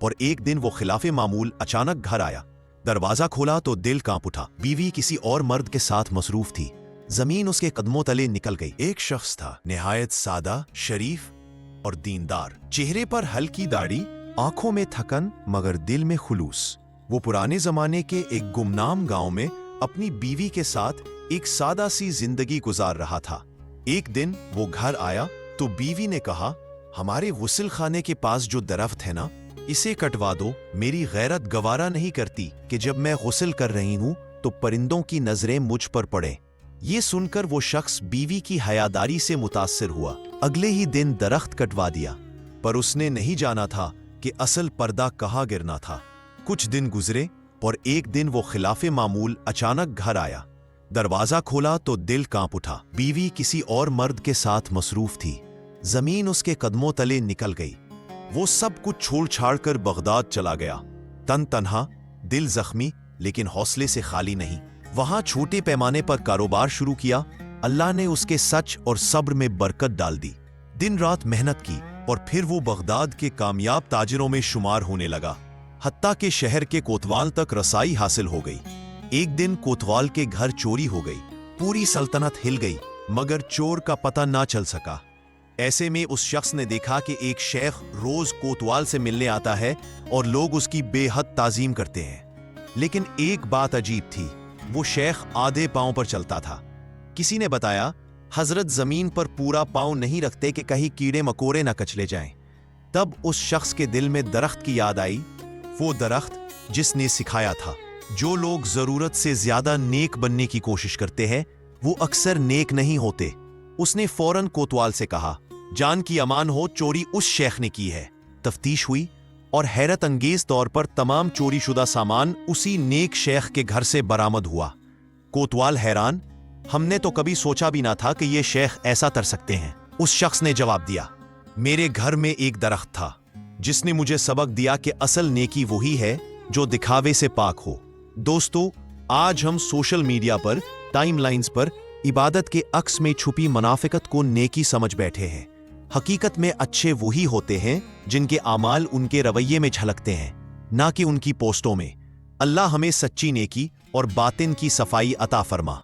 اور ایک دن وہ خلاف معمول اچانک گھر آیا۔ دروازہ کھولا تو دل کانپ اٹھا۔ بیوی کسی اور مرد کے ساتھ مصروف تھی۔ زمین اس کے قدموں تلے نکل گئی۔ ایک شخص تھا، نہایت سادہ، شریف اور دیندار، چہرے پر ہلکی داڑھی، آنکھوں میں تھکن مگر دل میں خلوص۔ وہ پرانے زمانے کے ایک گمنام گاؤں میں اپنی بیوی کے ساتھ ایک سادہ سی زندگی گزار رہا تھا۔ ایک دن وہ گھر آیا تو بیوی نے کہا، ہمارے غسل خانے کے پاس جو درخت ہے نا، اسے کٹوا دو۔ میری غیرت گوارا نہیں کرتی کہ جب میں غسل کر رہی ہوں تو پرندوں کی نظریں مجھ پر پڑیں۔ یہ سن کر وہ شخص بیوی کی حیاداری سے متاثر ہوا۔ اگلے ہی دن درخت کٹوا دیا، پر اس نے نہیں جانا تھا کہ اصل پردہ کہاں گرنا تھا۔ کچھ دن گزرے اور ایک دن وہ خلاف معمول اچانک گھر آیا۔ دروازہ کھولا تو دل کانپ اٹھا۔ بیوی کسی اور مرد کے ساتھ مصروف تھی۔ زمین اس کے قدموں تلے نکل گئی۔ وہ سب کچھ چھوڑ چھاڑ کر بغداد چلا گیا، تن تنہا، دل زخمی لیکن حوصلے سے خالی نہیں۔ وہاں چھوٹے پیمانے پر کاروبار شروع کیا۔ اللہ نے اس کے سچ اور صبر میں برکت ڈال دی۔ دن رات محنت کی اور پھر وہ بغداد کے کامیاب تاجروں میں شمار ہونے لگا، حتیٰ کہ شہر کے کوتوال تک رسائی حاصل ہو گئی۔ ایک دن کوتوال کے گھر چوری ہو گئی۔ پوری سلطنت ہل گئی مگر چور کا پتہ نہ چل سکا۔ ایسے میں اس شخص نے دیکھا کہ ایک شیخ روز کوتوال سے ملنے آتا ہے اور لوگ اس کی بے حد تعظیم کرتے ہیں۔ لیکن ایک بات عجیب تھی، وہ شیخ آدھے پاؤں پر چلتا تھا۔ کسی نے بتایا، حضرت زمین پر پورا پاؤں نہیں رکھتے کہ کہیں کیڑے مکوڑے نہ کچلے جائیں۔ تب اس شخص کے دل میں درخت کی یاد آئی، وہ درخت جس نے سکھایا تھا، جو لوگ ضرورت سے زیادہ نیک بننے کی کوشش کرتے ہیں وہ اکثر نیک نہیں ہوتے۔ اس نے فوراً کوتوال سے کہا، جان کی امان ہو، چوری اس شیخ نے کی ہے۔ تفتیش ہوئی اور حیرت انگیز طور پر تمام چوری شدہ سامان اسی نیک شیخ کے گھر سے برآمد ہوا۔ کوتوال حیران، ہم نے تو کبھی سوچا بھی نہ تھا کہ یہ شیخ ایسا کر سکتے ہیں۔ اس شخص نے جواب دیا، میرے گھر میں ایک درخت تھا جس نے مجھے سبق دیا کہ اصل نیکی وہی ہے جو دکھاوے سے پاک ہو۔ دوستو، آج ہم سوشل میڈیا پر، ٹائم لائنز پر عبادت کے عکس میں چھپی منافقت کو نیکی سمجھ بیٹھے ہیں۔ حقیقت میں اچھے وہی ہوتے ہیں جن کے اعمال ان کے رویے میں جھلکتے ہیں، نہ کہ ان کی پوسٹوں میں۔ اللہ ہمیں سچی نیکی اور باطن کی صفائی عطا فرما۔